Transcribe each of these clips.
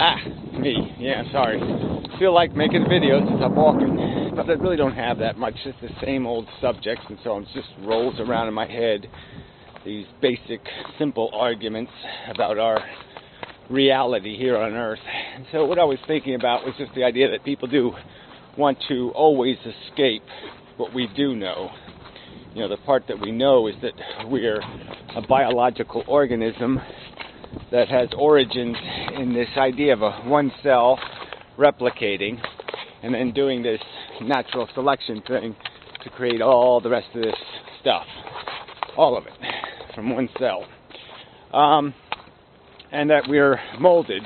Ah, me. Yeah, sorry. Feel like making videos since I'm walking, but I really don't have that much. It's the same old subjects, and so it just rolls around in my head these basic, simple arguments about our reality here on Earth. And so what I was thinking about was just the idea that people do want to always escape what we do know. You know, the part that we know is that we're a biological organism that has origins in this idea of a one cell replicating and then doing this natural selection thing to create all the rest of this stuff. All of it from one cell. And that we're molded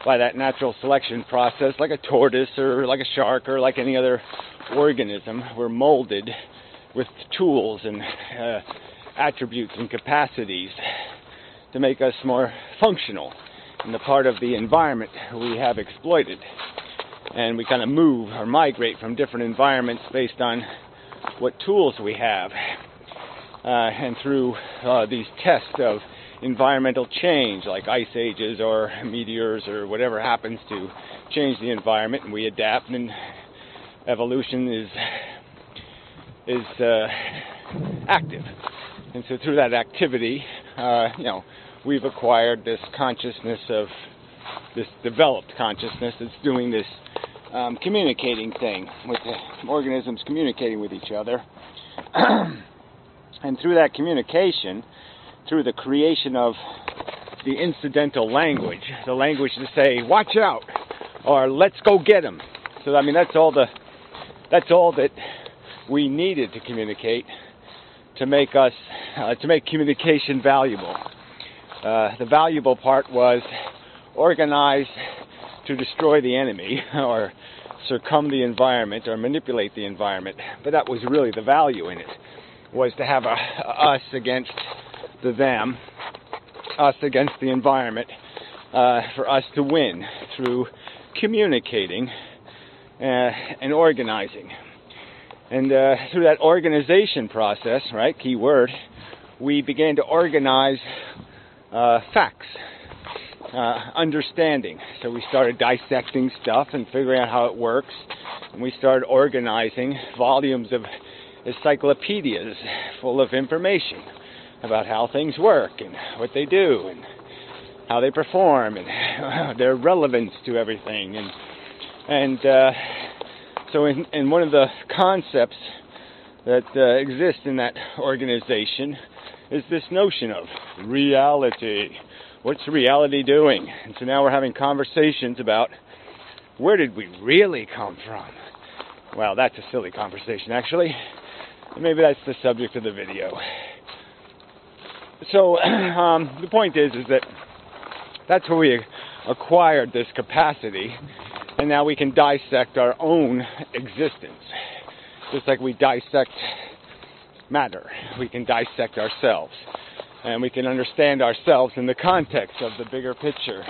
by that natural selection process like a tortoise or like a shark or like any other organism. We're molded with tools and attributes and capacities to make us more functional in the part of the environment we have exploited. And we kind of move or migrate from different environments based on what tools we have. And through these tests of environmental change, like ice ages or meteors or whatever happens to change the environment, and we adapt, and evolution is active. And so through that activity, we've acquired this consciousness of this developed consciousness that's doing this communicating thing with the organisms communicating with each other. And through that communication, through the creation of the incidental language, the language to say, watch out, or let's go get him. So, I mean, that's all that we needed to communicate to make communication valuable. The valuable part was organize to destroy the enemy or circum the environment or manipulate the environment. But that was really the value in it, was to have us against the them, us against the environment, for us to win through communicating and organizing. And through that organization process, right, key word, we began to organize facts, understanding. So we started dissecting stuff and figuring out how it works, and we started organizing volumes of encyclopedias full of information about how things work and what they do and how they perform and their relevance to everything. So in one of the concepts that exist in that organization is this notion of reality. What's reality doing? And so now we're having conversations about where did we really come from? Well, that's a silly conversation, actually. Maybe that's the subject of the video. So the point is that that's where we acquired this capacity, and now we can dissect our own existence. Just like we dissect matter, we can dissect ourselves, and we can understand ourselves in the context of the bigger picture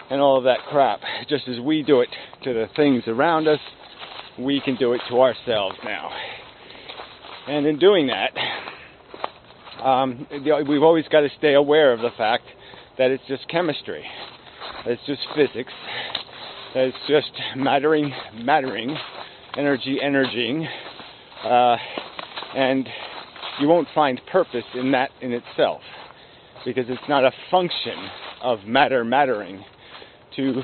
and all of that crap. Just as we do it to the things around us, we can do it to ourselves now. And in doing that, we've always got to stay aware of the fact that it's just chemistry, that it's just physics, that it's just mattering, energying, and you won't find purpose in that in itself, because it's not a function of mattering to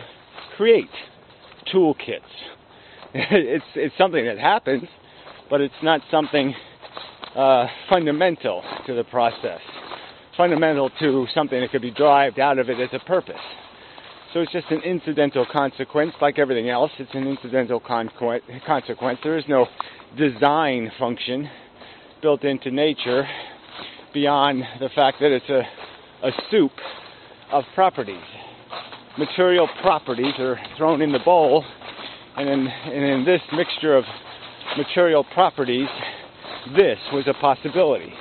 create toolkits. It's something that happens, but it's not something fundamental to the process, fundamental to something that could be derived out of it as a purpose. So it's just an incidental consequence, like everything else. It's an incidental consequence. There is no design function built into nature beyond the fact that it's a soup of properties. Material properties are thrown in the bowl, and in this mixture of material properties, this was a possibility,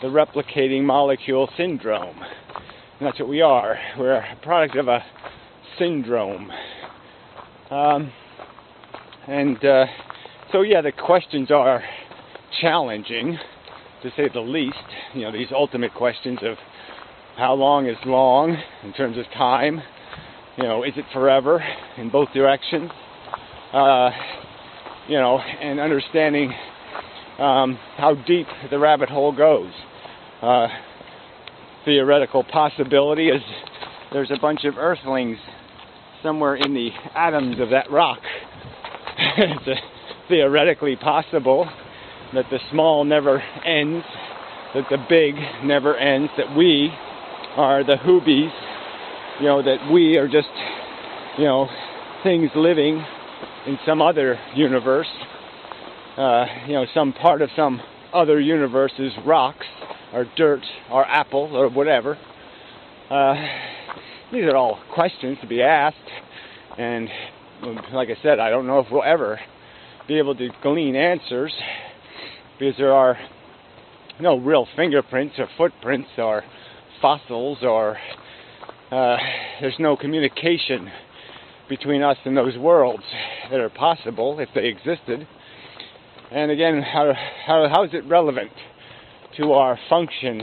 the replicating molecule syndrome. And that's what we are. We're a product of a syndrome. So the questions are challenging, to say the least. You know, these ultimate questions of how long is long in terms of time, Is it forever in both directions? And understanding how deep the rabbit hole goes. Theoretical possibility is there's a bunch of earthlings somewhere in the atoms of that rock. It's theoretically possible that the small never ends, that the big never ends, that we are the hoobies, that we are just, things living in some other universe, some part of some other universe's rocks, or dirt, or apple, or whatever. These are all questions to be asked, and like I said, I don't know if we'll ever be able to glean answers, because there are no real fingerprints or footprints or fossils, or there's no communication between us and those worlds that are possible if they existed. And again, how is it relevant to our function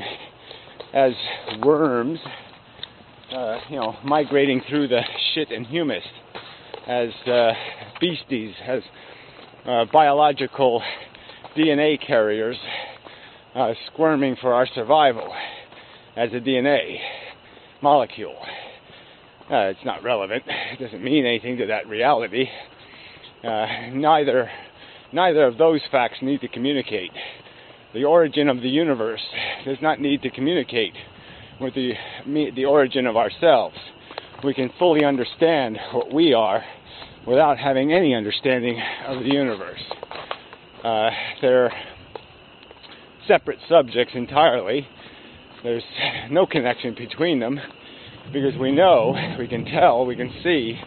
as worms, migrating through the shit and humus, as beasties, as biological DNA carriers, squirming for our survival as a DNA molecule? It's not relevant. It doesn't mean anything to that reality. Neither of those facts need to communicate. The origin of the universe does not need to communicate with the origin of ourselves. We can fully understand what we are without having any understanding of the universe. They're separate subjects entirely. There's no connection between them, because we know, we can tell, we can see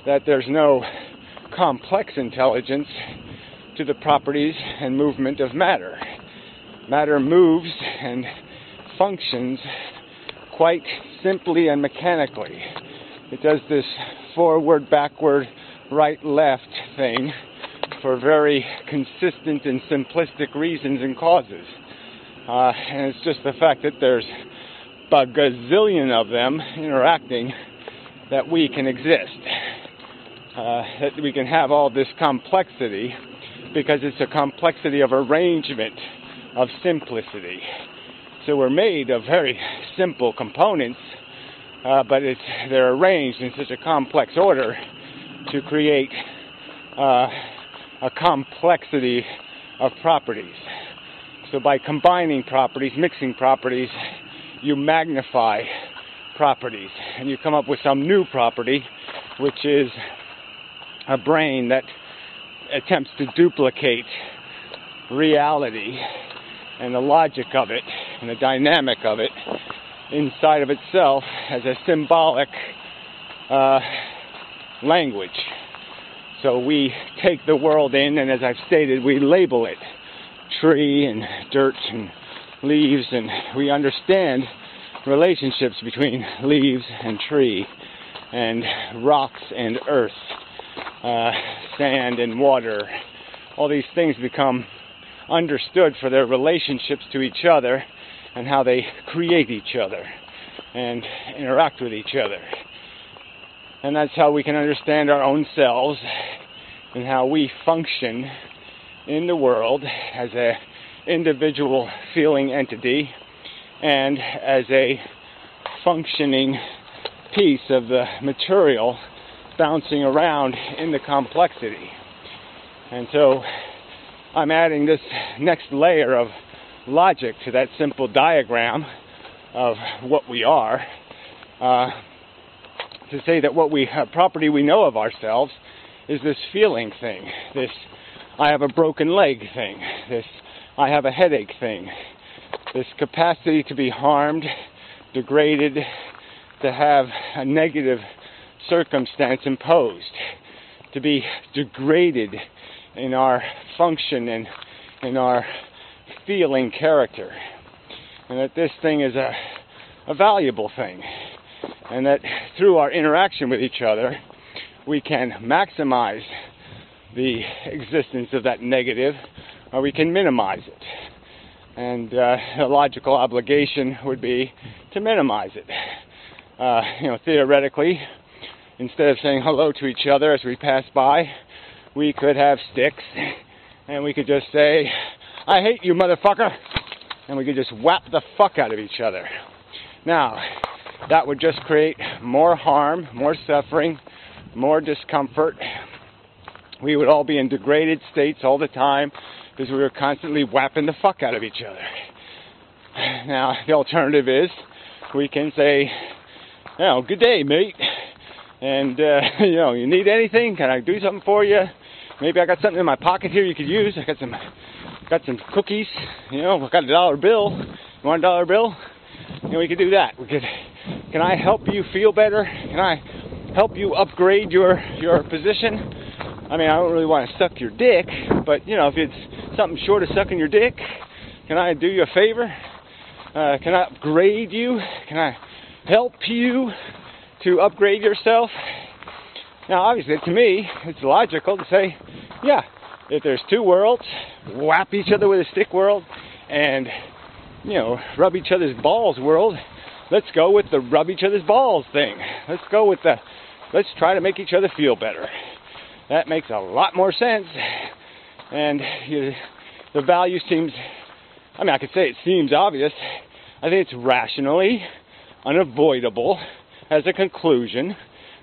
that there's no complex intelligence to the properties and movement of matter. Matter moves and functions quite simply and mechanically. It does this forward, backward, right, left thing for very consistent and simplistic reasons and causes. And it's just the fact that there's a gazillion of them interacting that we can exist. That we can have all this complexity, because it's a complexity of arrangement, of simplicity. So we're made of very simple components, but they're arranged in such a complex order to create a complexity of properties. So by combining properties, mixing properties, you magnify properties, and you come up with some new property, which is a brain that attempts to duplicate reality and the logic of it and the dynamic of it inside of itself as a symbolic language. So we take the world in, and as I've stated, we label it tree and dirt and leaves, and we understand relationships between leaves and tree, and rocks and earth, sand and water. All these things become understood for their relationships to each other and how they create each other and interact with each other. And that's how we can understand our own selves and how we function in the world as an individual feeling entity and as a functioning piece of the material bouncing around in the complexity. And so I'm adding this next layer of logic to that simple diagram of what we are, to say that what property we know of ourselves is this feeling thing, this I have a broken leg thing, this I have a headache thing, this capacity to be harmed, degraded, to have a negative circumstance imposed, to be degraded in our function and in our feeling character, and that this thing is a valuable thing, and that through our interaction with each other we can maximize the existence of that negative, or we can minimize it. And the logical obligation would be to minimize it. Theoretically, instead of saying hello to each other as we pass by, we could have sticks, and we could just say, I hate you, motherfucker, and we could just whap the fuck out of each other. Now, that would just create more harm, more suffering, more discomfort. We would all be in degraded states all the time because we were constantly whapping the fuck out of each other. Now, the alternative is we can say, good day, mate. And, you need anything? Can I do something for you? Maybe I got something in my pocket here you could use. I got some cookies. I got $1 bill. You want $1 bill? We could do that. Can I help you feel better? Can I help you upgrade your position? I mean, I don't really want to suck your dick, but, if it's something short of sucking your dick, can I do you a favor? Can I upgrade you? Can I help you to upgrade yourself? Now, obviously, to me, it's logical to say, yeah, if there's two worlds, whap each other with a stick world, and, rub each other's balls world, let's go with the rub each other's balls thing. Let's go with let's try to make each other feel better. That makes a lot more sense, and the value seems, I could say it seems obvious. I think it's rationally unavoidable as a conclusion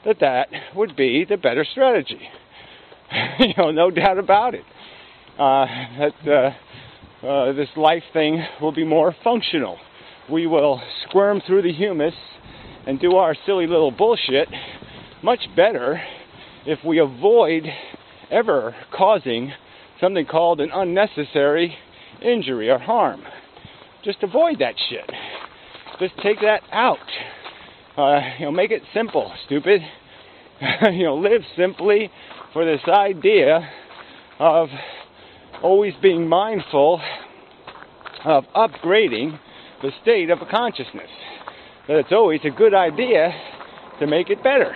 that would be the better strategy. No doubt about it. This life thing will be more functional. We will squirm through the humus and do our silly little bullshit much better if we avoid ever causing something called an unnecessary injury or harm. Just avoid that shit. Just take that out. Make it simple, stupid. Live simply for this idea of always being mindful of upgrading the state of a consciousness. That it's always a good idea to make it better.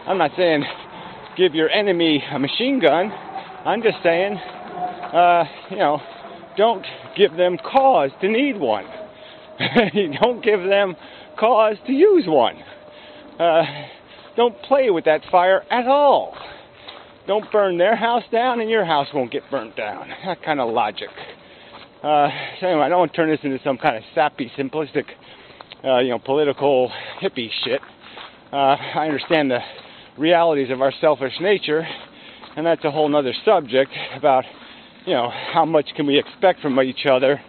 I'm not saying give your enemy a machine gun. I'm just saying, don't give them cause to need one. Don't give them cause to use one. Don't play with that fire at all. Don't burn their house down and your house won't get burnt down. That kind of logic. So anyway, I don't want to turn this into some kind of sappy, simplistic, political hippie shit. I understand the realities of our selfish nature, and that's a whole nother subject about, how much can we expect from each other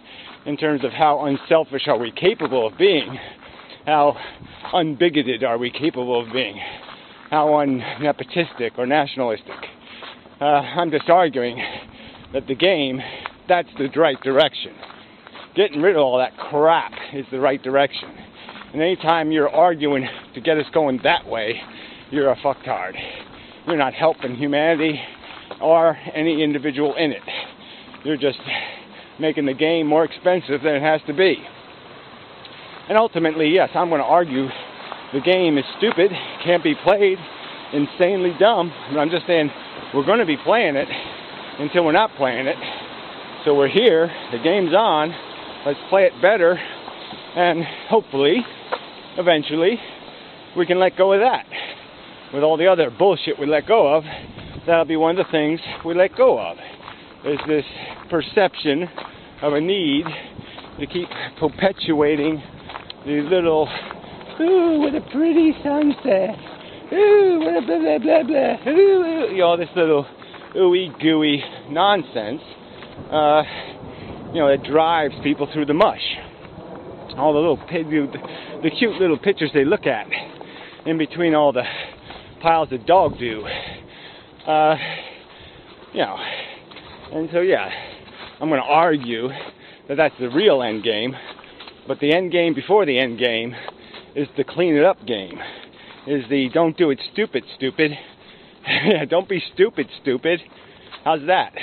in terms of how unselfish are we capable of being, how unbigoted are we capable of being, how unnepotistic or nationalistic. I'm just arguing that the game, that's the right direction. Getting rid of all that crap is the right direction. And anytime you're arguing to get us going that way, you're a fucktard. You're not helping humanity or any individual in it. You're just making the game more expensive than it has to be. And ultimately, yes, I'm going to argue the game is stupid, can't be played, insanely dumb. But I'm just saying we're going to be playing it until we're not playing it. So we're here, the game's on, let's play it better, and hopefully, eventually, we can let go of that. With all the other bullshit we let go of, that'll be one of the things we let go of. Is this perception of a need to keep perpetuating these little, ooh, what a pretty sunset, ooh, what a blah, blah, blah, blah, ooh, all this little ooey gooey nonsense, that drives people through the mush. All the cute little pictures they look at in between all the piles of dog do. And so, I'm going to argue that that's the real end game, but the end game before the end game is the clean it up game, is the don't do it stupid. Don't be stupid. How's that?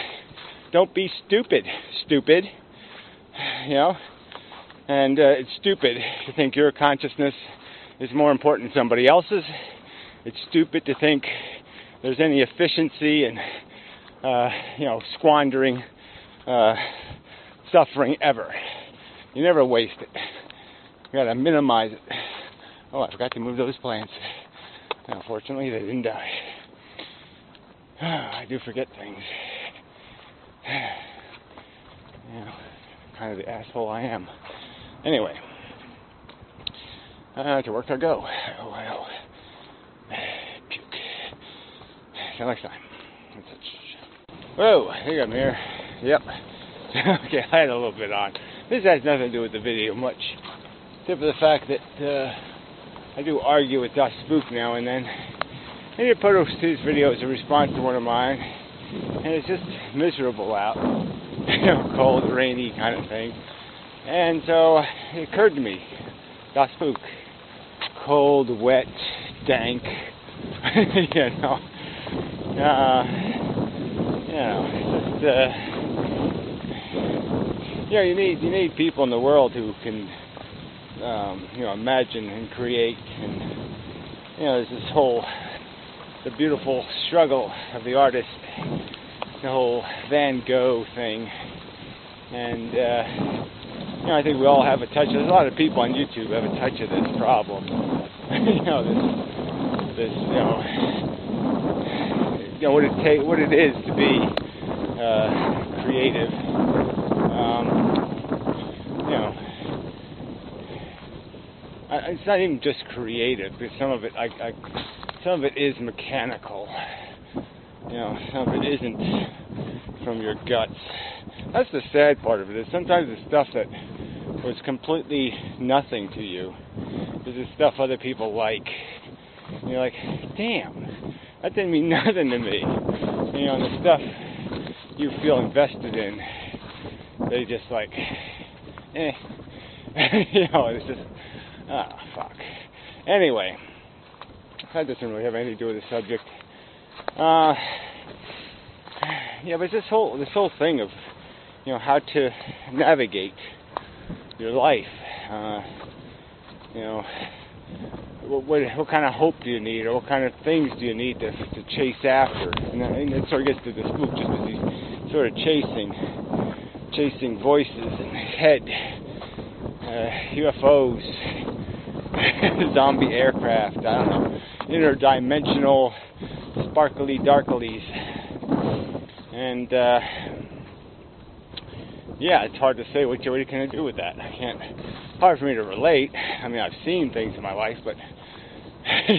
Don't be stupid. And it's stupid to think your consciousness is more important than somebody else's. It's stupid to think there's any efficiency in, squandering suffering ever. You never waste it. You gotta minimize it. Oh, I forgot to move those plants. Unfortunately, they didn't die. I do forget things. You know, kind of the asshole I am. Anyway, to work I go. Oh, puke. Till next time. Whoa, I think I'm here. Yep. Okay, I had a little bit on. This has nothing to do with the video much, except for the fact that I do argue with Das Spook now and then. And he posts his video as a response to one of mine, and it's just miserable out. You know, cold, rainy kind of thing. And so it occurred to me, Das Spook, cold, wet, dank, you know. It's just, you need people in the world who can, imagine and create, and, there's this whole, the beautiful struggle of the artist, the whole Van Gogh thing, and, I think we all have a touch, there's a lot of people on YouTube who have a touch of this problem, what it is to be creative. It's not even just creative, because some of it is mechanical. Some of it isn't from your guts. That's the sad part of it. Is sometimes the stuff that was completely nothing to you is the stuff other people like. And you're like, damn, that didn't mean nothing to me. And the stuff you feel invested in, they just like, it's just, fuck. Anyway, that doesn't really have anything to do with the subject. But this whole thing of, how to navigate your life. What kind of hope do you need, or what kind of things do you need to chase after? And it sort of gets to the spook, just as he's sort of chasing voices in his head, UFOs, zombie aircraft, I don't know, interdimensional sparkly darklies, and it's hard to say what you can do with that. Hard for me to relate. I mean, I've seen things in my life, but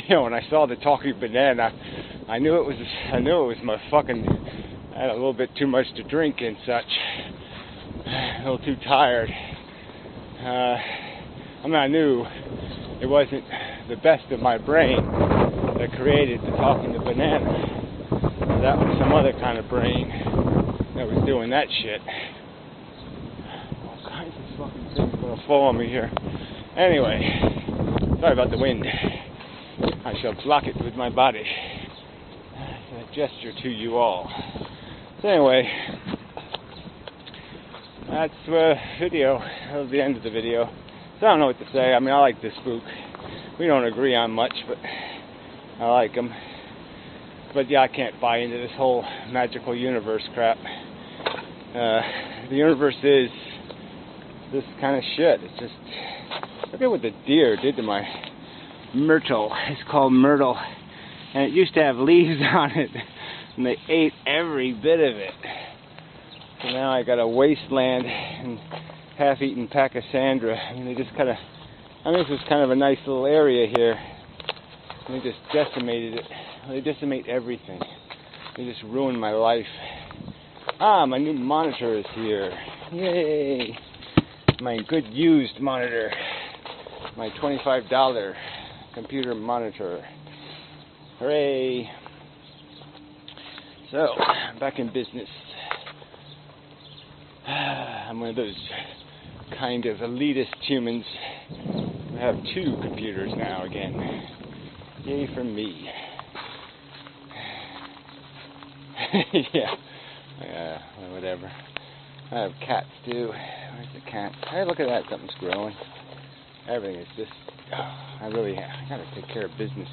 when I saw the talking banana, I knew it was my fucking. I had a little bit too much to drink and such. A little too tired. I knew it wasn't the best of my brain that created the talking banana. That was some other kind of brain that was doing that shit. All kinds of fucking things are gonna fall on me here. Anyway, sorry about the wind. I shall block it with my body. It's a gesture to you all. So anyway, that's the video. That was the end of the video. So I don't know what to say. I mean, I like this spook. We don't agree on much, but I like him. But yeah, I can't buy into this whole magical universe crap. The universe is this kind of shit. It's just, look at what the deer did to my myrtle. It's called myrtle, and it used to have leaves on it, and they ate every bit of it. So now I got a wasteland and half-eaten Pachysandra. I mean, this was kind of a nice little area here. And they just decimated it. They decimate everything. They just ruined my life. My new monitor is here. Yay! My good used monitor. My $25 computer monitor. Hooray! So, I'm back in business. I'm one of those kind of elitist humans who have 2 computers now again. Yay for me. Yeah, whatever. I have cats too. Where's the cat? Hey, look at that. Something's growing. Everything is just... I gotta take care of business.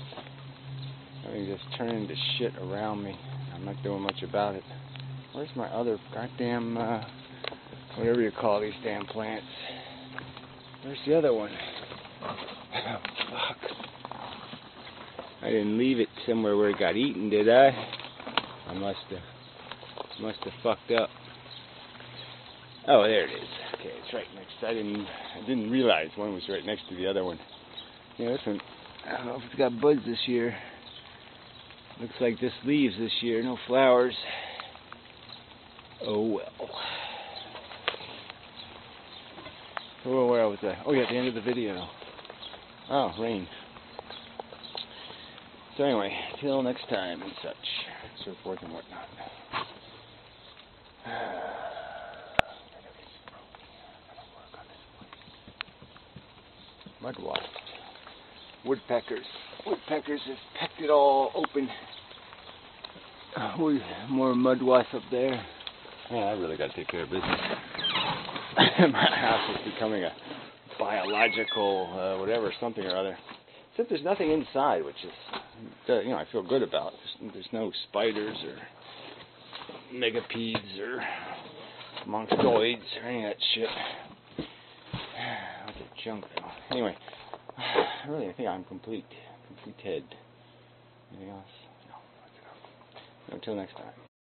Everything's just turning to shit around me. I'm not doing much about it. Where's my other goddamn... whatever you call these damn plants. Where's the other one? Oh, fuck. I didn't leave it somewhere where it got eaten, did I? I must have fucked up. Oh, there it is. Okay, it's right next. I didn't realize one was right next to the other one. Yeah, this one, I don't know if it's got buds this year. Looks like just leaves this year, no flowers. Oh well. Oh, where was I? Oh yeah, at the end of the video. Oh, rain. So anyway, till next time and such, so forth and whatnot. Mud wasps. Woodpeckers. Woodpeckers have pecked it all open. More mud wasps up there. Man, I really got to take care of business. My house is becoming a biological whatever, something or other. Except there's nothing inside, which is, I feel good about. There's no spiders or megapedes or monstoids or any of that shit. Lots of junk though. Anyway, I think I'm complete. Complete head. Anything else? No. Until next time.